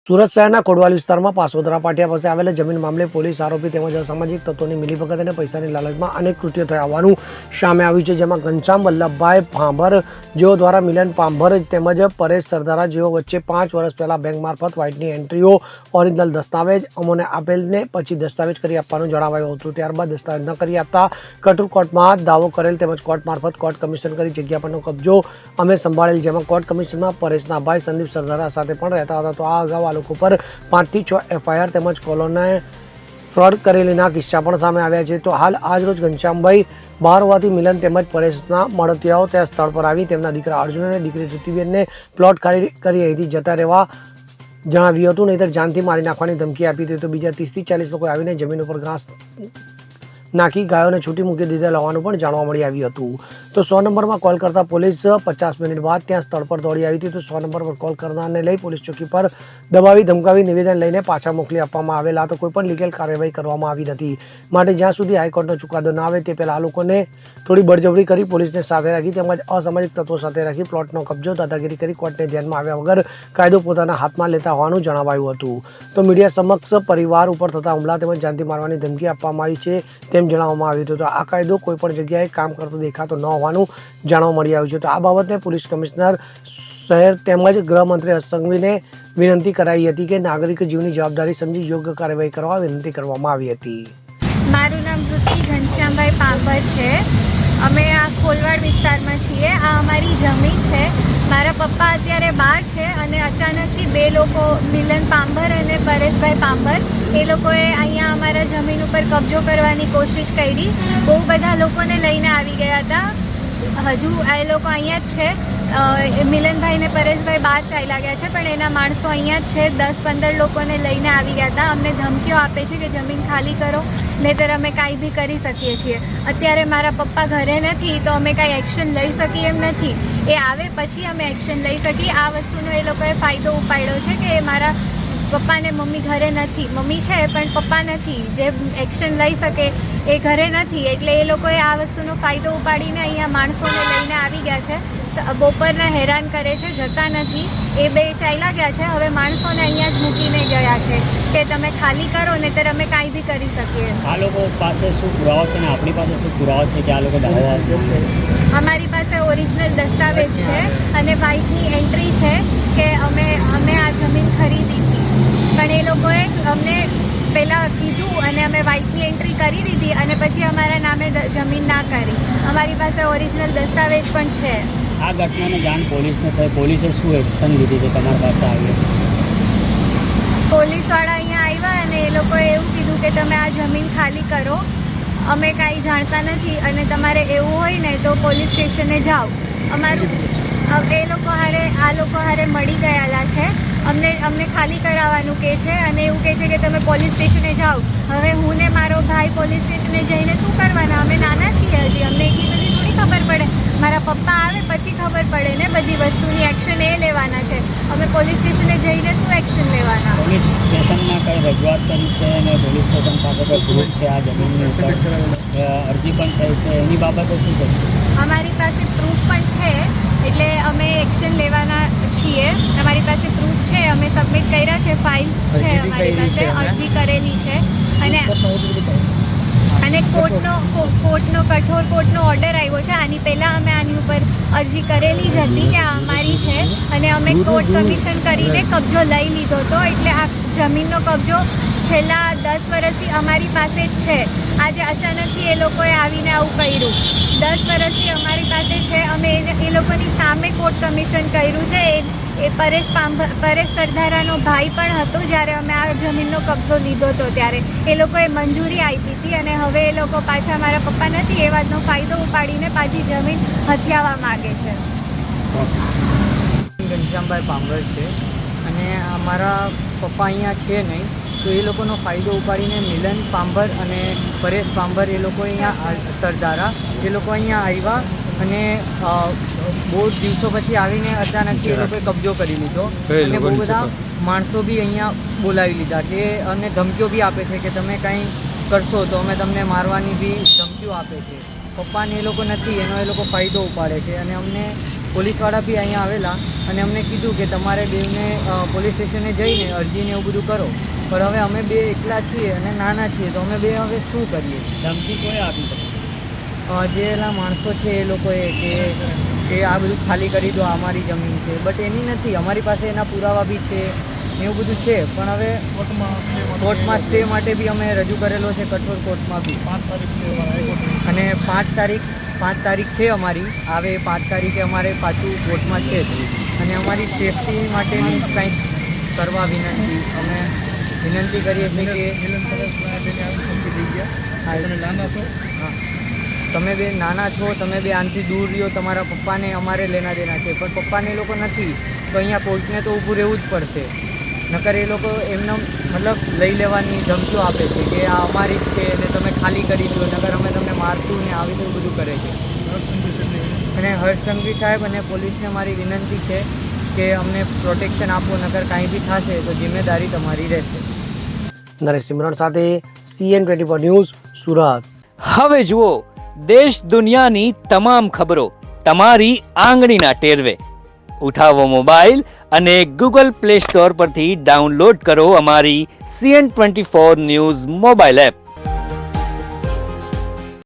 સુરત શહેરના કોડવાલ વિસ્તારમાં પાસોદરા પાટિયા પાસે આવેલા જમીન મામલે પોલીસ આરોપી તેમજ અસામાજિક તત્વોની મિલીભગત અને પૈસાની લાલચમાં અનેક કૃત્યો થયા હોવાનું સામે આવ્યું છે, જેમાં ઘનશ્યામ વલ્લભભાઈ ભાંભર જેઓ દ્વારા મિલન પાંભર તેમજ પરેશ સરદારા જેઓ વચ્ચે 5 વર્ષ પહેલા બેંક મારફત વ્હાઇટની એન્ટ્રીઓ ઓરિજિનલ દસ્તાવેજ અમોને આપેલને પછી દસ્તાવેજ કરી આપવાનું જણાવાયું હતું। ત્યારબાદ દસ્તાવેજ ન કરી આપતા કઠોર કોર્ટમાં દાવો કરેલ તેમજ કોર્ટ મારફત કોર્ટ કમિશન કરી જગ્યા પરનો કબજો અમે સંભાળેલ, જેમાં કોર્ટ કમિશનમાં પરેશના ભાઈ સંદીપ સરદારા સાથે પણ રહેતા હતા। તો આ અગાઉ લોકો પર 5 થી 6 FIR તેમજ કોલોને ફ્રોડ કરેલીના કિસ્સા પણ સામે આવ્યા છે। તો હાલ આજરોજ ઘનશ્યામભાઈ બહાર હોવાથી મિલન તેમજ પરેશના મળતિયાઓ ત્યાં સ્થળ પર આવી તેમના દીકરા અર્જુન અને દીકરી ધૃતિબેનને પ્લોટ ખાલી કરી અહીંથી જતા રહેવા જણાવ્યું હતું, નહીંતર જાનથી મારી નાખવાની ધમકી આપી હતી। તો બીજા 30 થી 40 લોકો આવીને જમીન ઉપર ઘાસ નાખી ગાયોને છૂટી મૂકી દીધેલ હોવાનું પણ જાણવા મળી આવ્યું હતું। તો 100 નંબરમાં કોલ કરતા પોલીસ 50 મિનિટ બાદ ત્યાં સ્થળ પર દોડી આવી હતી। તો 100 નંબર પર કોલ કરનારને લઈ પોલીસ ચોકી પર દબાવી ધમકાવી નિવેદન લઈને પાછા મોકલી આપવામાં આવેલા। તો કોઈ પણ લીગલ કાર્યવાહી કરવામાં આવી નથી, માટે જ્યાં સુધી હાઈકોર્ટનો ચુકાદો ના આવે તે પહેલા આ લોકોને થોડી બળજબરી કરી પોલીસને સાથે રાખી તેમજ અસામાજિક તત્વો સાથે રાખી પ્લોટનો કબજો દાદાગીરી કરી કોર્ટને ધ્યાનમાં આવ્યા વગર કાયદો પોતાના હાથમાં લેતા હોવાનું જણાવાયું હતું। તો મીડિયા સમક્ષ પરિવાર ઉપર થતા હુમલા તેમજ જાનથી મારવાની ધમકી આપવામાં આવી છે તેમ જણાવવામાં આવ્યું હતું। તો આ કાયદો કોઈ પણ જગ્યાએ કામ કરતો દેખાતો ન હોવાનું જાણવા મળી આવ્યું છે। તો આ બાબતે પોલીસ કમિશનર શહેર તેમજ ગૃહમંત્રી હર્ષ સંઘવીને વિનંતી કરાઈ હતી કે નાગરિક જીવની જવાબદારી સમજી યોગ્ય કાર્યવાહી કરવા વિનંતી કરવામાં આવી હતી। મારું નામ વૃત્તિ ઘનશ્યામભાઈ પાંભર છે। અમે આ ખોલવાડ વિસ્તારમાં છીએ। આ અમારી જમીન છે। મારા પપ્પા અત્યારે બહાર છે અને અચાનકથી 2 લોકો મિલન પાંભર અને પરેશભાઈ પાંભર એ લોકોએ અહીંયા અમારા જમીન ઉપર કબજો કરવાની કોશિશ કરી। બહુ બધા લોકોને લઈને આવી ગયા હતા। હજુ એ લોકો અહીંયા જ છે। મિલનભાઈ ને પરેશભાઈ બહાર ચાલ્યા ગયા છે, પણ એના માણસો અહીંયા જ છે। 10-15 લોકોને લઈને આવી ગયા હતા। અમને ધમકીઓ આપે છે કે જમીન ખાલી કરો નહીંતર અમે કાંઈ બી કરી શકીએ છીએ। અત્યારે મારા પપ્પા ઘરે નથી તો અમે કાંઈ એક્શન લઈ શકીએ એમ નથી। એ આવે પછી અમે એક્શન લઈ શકીએ। આ વસ્તુનો એ લોકોએ ફાયદો ઉપાડ્યો છે કે મારા પપ્પા ને મમ્મી ઘરે નથી, મમ્મી છે પણ પપ્પા નથી, જે એક્શન લઈ શકે એ ઘરે નથી, એટલે એ લોકોએ આ વસ્તુનો ફાયદો ઉપાડીને અહીંયા માણસોને લઈને આવી ગયા છે। બપોરના હેરાન કરે છે, જતા નથી। એ 2 ચાલ્યા ગયા છે। હવે માણસોને અહીંયા જ મૂકીને ગયા છે કે તમે ખાલી કરો નહીંતર અમે કાંઈ બી કરી શકીએ। આ લોકો પાસે શું પુરાવો છે અને આપણી પાસે શું પુરાવો છે કે આ લોકો દાવો આપે છે? અમારી પાસે ઓરિજિનલ દસ્તાવેજ છે અને વ્હાઇટની એન્ટ્રી છે કે અમે આ જમીન ખરીદી હતી, પણ એ લોકોએ અમને પહેલાં કીધું અને અમે વ્હાઇટની એન્ટ્રી કરી દીધી અને પછી અમારા નામે જમીન ના કરી। અમારી પાસે ઓરિજિનલ દસ્તાવેજ પણ છે। આ ઘટનાને જાણ પોલીસને થઈ, પોલીસે શું એક્શન લીધી છે તમારી પાસે આવી? પોલીસવાળા અહીંયા આવ્યા અને એ લોકોએ એવું કીધું કે તમે આ જમીન ખાલી કરો, અમે કાંઈ જાણતા નથી અને તમારે એવું હોય ને તો પોલીસ સ્ટેશને જાઓ। અમારું એ લોકો હારે મળી ગયેલા છે। અમને ખાલી કરાવવાનું કહે છે અને એવું કહે છે કે તમે પોલીસ સ્ટેશને જાઓ। હવે હું ને મારો ભાઈ પોલીસ સ્ટેશને જઈને શું કરવાના? અમે નાના છીએ હજી, અમને એટલી બધી થોડી ખબર પડે। મારા પપ્પા આવે પછી ખબર પડે ને બધી વસ્તુની એક્શન એ લેવાના છે। અમે પોલીસ સ્ટેશને જઈને શું એક્શન લેવાના? પોલીસ સ્ટેશનમાં કંઈ રજૂઆત કરી છે અને પોલીસ સ્ટેશન પાસે કોઈ પ્રૂફ છે આ જમીનની ઉપર? અરજી પણ થઈ છે, એની બાબતે શું કરશું? અમારી પાસે પ્રૂફ પણ છે, એટલે અમે એક્શન લેવાના છીએ। અમારી પાસે પ્રૂફ છે, અમે સબમિટ કર્યા છે, ફાઇલ છે અમારી પાસે, અરજી કરેલી છે અને કોર્ટનો કઠોર કોર્ટનો ઓર્ડર આવ્યો છે। આની પહેલાં અમે આની ઉપર અરજી કરેલી જ હતી કે આ અમારી છે અને અમે કોર્ટ કમિશન કરીને કબજો લઈ લીધો હતો। એટલે આ જમીનનો કબજો છેલ્લા 10 વર્ષથી અમારી પાસે જ છે। આજે અચાનકથી એ લોકોએ આવીને આવું કર્યું। 10 વર્ષથી અમારી પાસે છે, અમે એ લોકોની સામે કોર્ટ કમિશન કર્યું છે। એ પરેશ સરદારાનો ભાઈ પણ હતો જ્યારે અમે આ જમીનનો કબજો લીધો હતો ત્યારે એ લોકોએ મંજૂરી આપી હતી અને હવે એ લોકો પાછા મારા પપ્પા નથી એ વાતનો ફાયદો ઉપાડીને પાછી જમીન હથિયાવા માગે છે। ઘનશ્યામભાઈ પાંભર છે અને અમારા પપ્પા અહીંયા છે નહીં, તો એ લોકોનો ફાયદો ઉપાડીને મિલન પાંભર અને પરેશ પાંભર એ લોકો અહીંયા સરદારા એ લોકો અહીંયા આવ્યા અને બહુ દિવસો પછી આવીને અચાનકથી એ લોકોએ કબજો કરી લીધો અને બહુ બધા માણસો બી અહીંયા બોલાવી લીધા કે અને ધમકીઓ બી આપે છે કે તમે કાંઈ કરશો તો અમે તમને મારવાની બી ધમકીઓ આપે છે। પપ્પાને એ લોકો નથી, એનો એ લોકો ફાયદો ઉપાડે છે અને અમને પોલીસવાળા બી અહીંયા આવેલા અને અમને કીધું કે તમારે બેને પોલીસ સ્ટેશને જઈને અરજીને એવું બધું કરો, પણ હવે અમે બે એકલા છીએ અને નાના છીએ તો અમે બે હવે શું કરીએ? ધમકી કોઈ આપી શકે? જે એલા માણસો છે એ લોકોએ કે આ બધું ખાલી કરી દો, અમારી જમીન છે, બટ એની નથી. અમારી પાસે એના પુરાવા બી છે, એવું બધું છે, પણ હવે કોર્ટમાં સ્ટે માટે બી અમે રજૂ કરેલો છે, કઠોર કોર્ટમાં બી. 5 તારીખ અને 5 તારીખ છે અમારી, આવે 5 તારીખે અમારે પાછું કોર્ટમાં છે જ. અને અમારી સેફટી માટેની કંઈક કરવા વિનંતી અમે વિનંતી કરીએ છીએ કે હા, તમે બે નાના છો, તમે બે આનાથી દૂર રહ્યો, તમારા પપ્પાને અમારે લેના દેના છે, પણ પપ્પાને એ લોકો નથી, તો અહીંયા કોર્ટને તો ઊભું રહેવું જ પડશે. નકર એ લોકો એમને મતલબ લઈ લેવાની ધમકીઓ આપે છે કે આ અમારી જ છે અને તમે ખાલી કરી દો, નકર અમે તમને મારશું ને આવી રીતે બધું કરે છે. અને હર્ષ સંઘવી સાહેબ અને પોલીસને મારી વિનંતી છે કે અમને પ્રોટેક્શન આપો, નકર કાંઈ બી થશે તો જિમ્મેદારી તમારી રહેશે. નરેશ સિમરણ સાથે CN24 ન્યૂઝ, સુરત. હવે જુઓ દેશ દુનિયાની તમામ ખબરો તમારી આંગળીના ટેરવે. ઉઠાવો મોબાઈલ અને Google Play Store પરથી ડાઉનલોડ કરો અમારી CN24 ન્યૂઝ મોબાઈલ એપ.